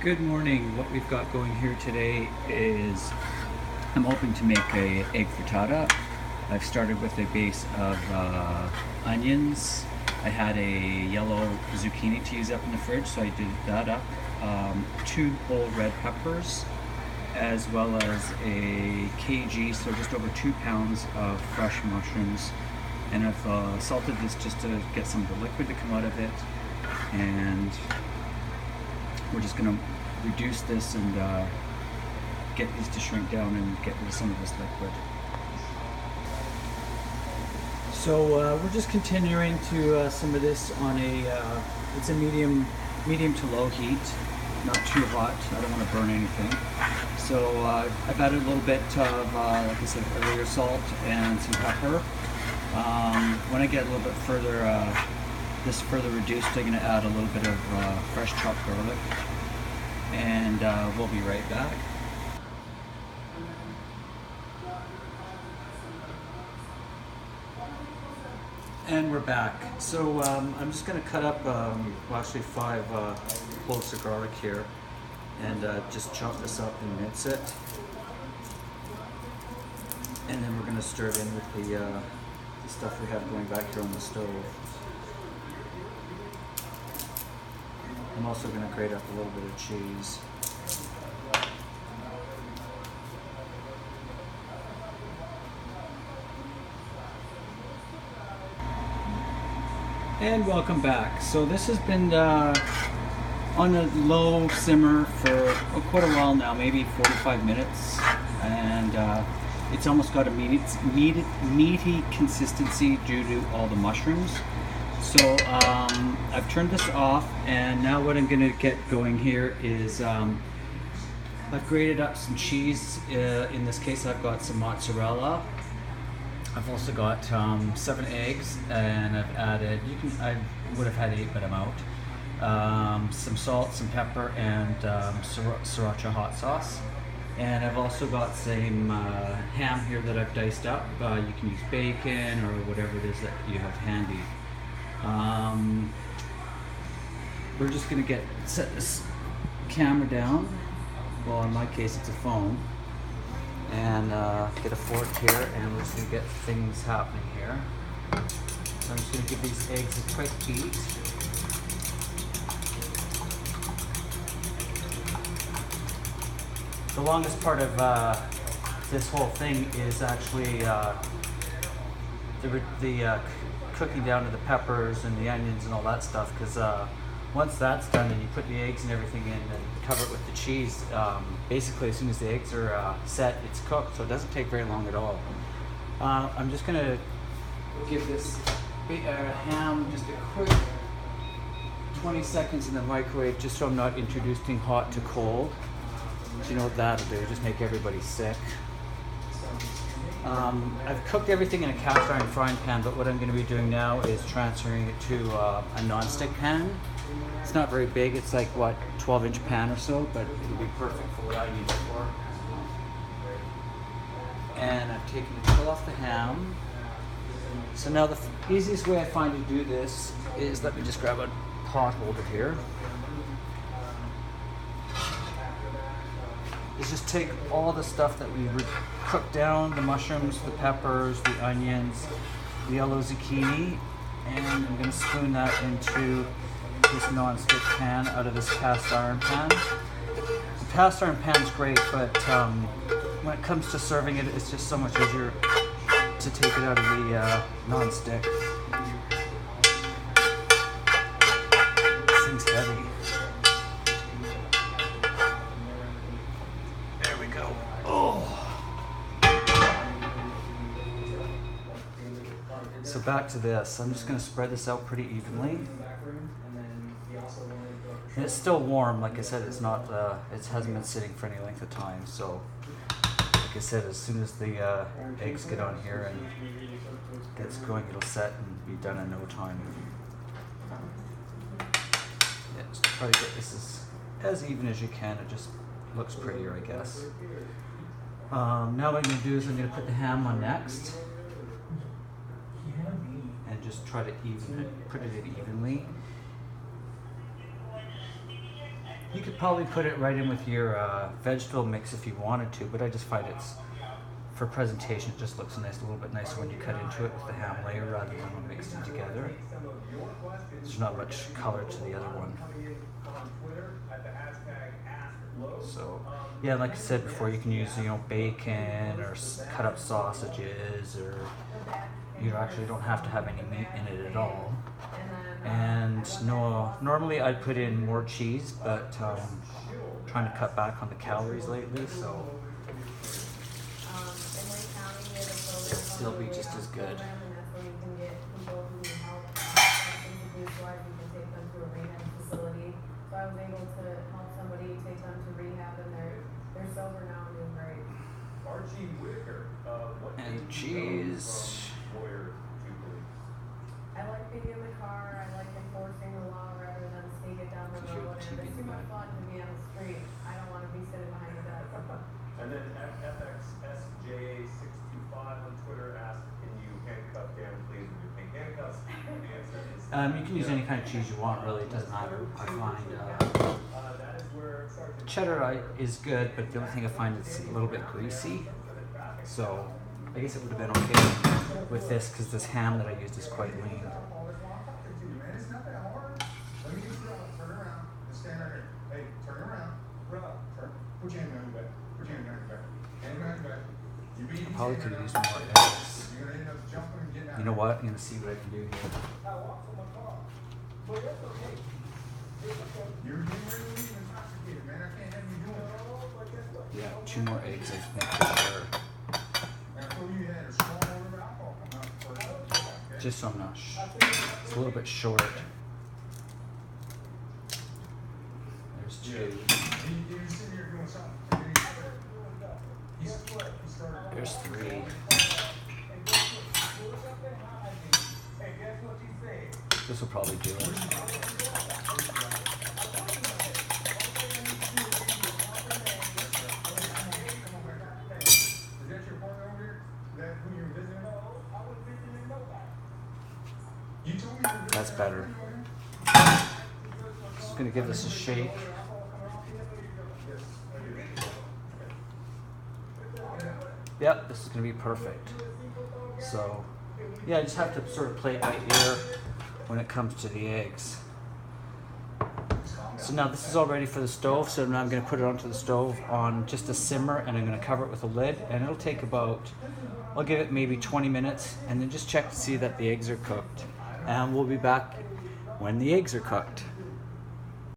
Good morning. What we've got going here today is I'm hoping to make a egg frittata. I've started with a base of onions. I had a yellow zucchini to use up in the fridge, so I did that up. 2 whole red peppers, as well as a kg, so just over 2 pounds of fresh mushrooms. And I've salted this just to get some of the liquid to come out of it. And we're just going to reduce this and get these to shrink down and get rid of some of this liquid. So we're just continuing to simmer this on it's a medium to low heat, not too hot. I don't want to burn anything. So I've added a little bit of, like I said earlier, salt and some pepper. When I get a little bit further, this further reduced, I'm going to add a little bit of fresh chopped garlic, and we'll be right back. And we're back. So I'm just going to cut up, actually 5 cloves of garlic here, and just chop this up and mince it. And then we're going to stir it in with the stuff we have going back here on the stove. I'm also going to grate up a little bit of cheese. And welcome back. So this has been on a low simmer for quite a while now, maybe 45 minutes. And it's almost got a meaty consistency due to all the mushrooms. So I've turned this off, and now what I'm going to get going here is I've grated up some cheese. In this case, I've got some mozzarella. I've also got 7 eggs, and I've added, I would have had 8, but I'm out. Some salt, some pepper, and sriracha hot sauce. And I've also got some ham here that I've diced up. You can use bacon or whatever it is that you have handy. We're just going to set this camera down. Well, in my case, it's a phone. And get a fork here, and we're just going to get things happening here. So I'm just going to give these eggs a quick beat. The longest part of this whole thing is actually the cooking down to the peppers and the onions and all that stuff, because once that's done and you put the eggs and everything in and cover it with the cheese, basically as soon as the eggs are set, it's cooked, so it doesn't take very long at all. I'm just going to give this ham just a quick 20 seconds in the microwave, just so I'm not introducing hot to cold. You know what that'll do, just make everybody sick. I've cooked everything in a cast iron frying pan, but what I'm going to be doing now is transferring it to a non-stick pan. It's not very big, it's like, what, 12-inch pan or so, but it'll be perfect for what I need it for. And I've taken the chill off the ham. So now the easiest way I find to do this is, let me just grab a pot holder here, is just take all the stuff that we cooked down, the mushrooms, the peppers, the onions, the yellow zucchini, and I'm going to spoon that into this non-stick pan out of this cast iron pan. The cast iron pan is great, but when it comes to serving it, it's just so much easier to take it out of the non-stick. This thing's heavy. There we go. Oh! So back to this. I'm just going to spread this out pretty evenly. And it's still warm, like I said, it hasn't been sitting for any length of time, so like I said, as soon as the eggs get on here and gets going, it'll set and be done in no time. Yeah, just try to get this as even as you can. It just looks prettier, I guess. Now what I'm going to do is I'm going to put the ham on next, and just try to put it in evenly. You could probably put it right in with your vegetable mix if you wanted to, but I just find it's, for presentation, it just looks nice, a little bit nicer when you cut into it with the ham layer rather than when mixed in together. There's not much color to the other one. So, yeah, like I said before, you can use, you know, bacon or cut up sausages, or you actually don't have to have any meat in it at all. And no, normally I'd put in more cheese, but trying to cut back on the calories lately, so it'll still be just as good. So I was able to help somebody take them to rehab, and they're sober now and doing great. And cheese. I like being in the car. I like enforcing the law rather than sneak it down the road. And it's too much fun to be on the street. I don't want to be sitting behind a desk. And then FXSJ625 on Twitter asked, "Can you handcuff Dan, please, with your pink handcuffs?" The answer is You can use any kind of cheese you want, really. It doesn't matter. I find that is where cheddar is good, but the only thing I find it's a little bit greasy. So I guess it would have been okay with this because this ham that I used is quite lean. I probably could have used more eggs. You know what? I'm going to see what I can do here. Yeah, 2 more eggs, I think, for sure. Just so I'm not it's a little bit short. There's 2. There's 3. This will probably do it. That's better. Just gonna give this a shake. Yep, this is gonna be perfect. So, yeah, I just have to sort of play it by ear when it comes to the eggs. So now this is all ready for the stove, so now I'm going to put it onto the stove on just a simmer, and I'm going to cover it with a lid, and it'll take about, I'll give it maybe 20 minutes, and then just check to see that the eggs are cooked. And we'll be back when the eggs are cooked.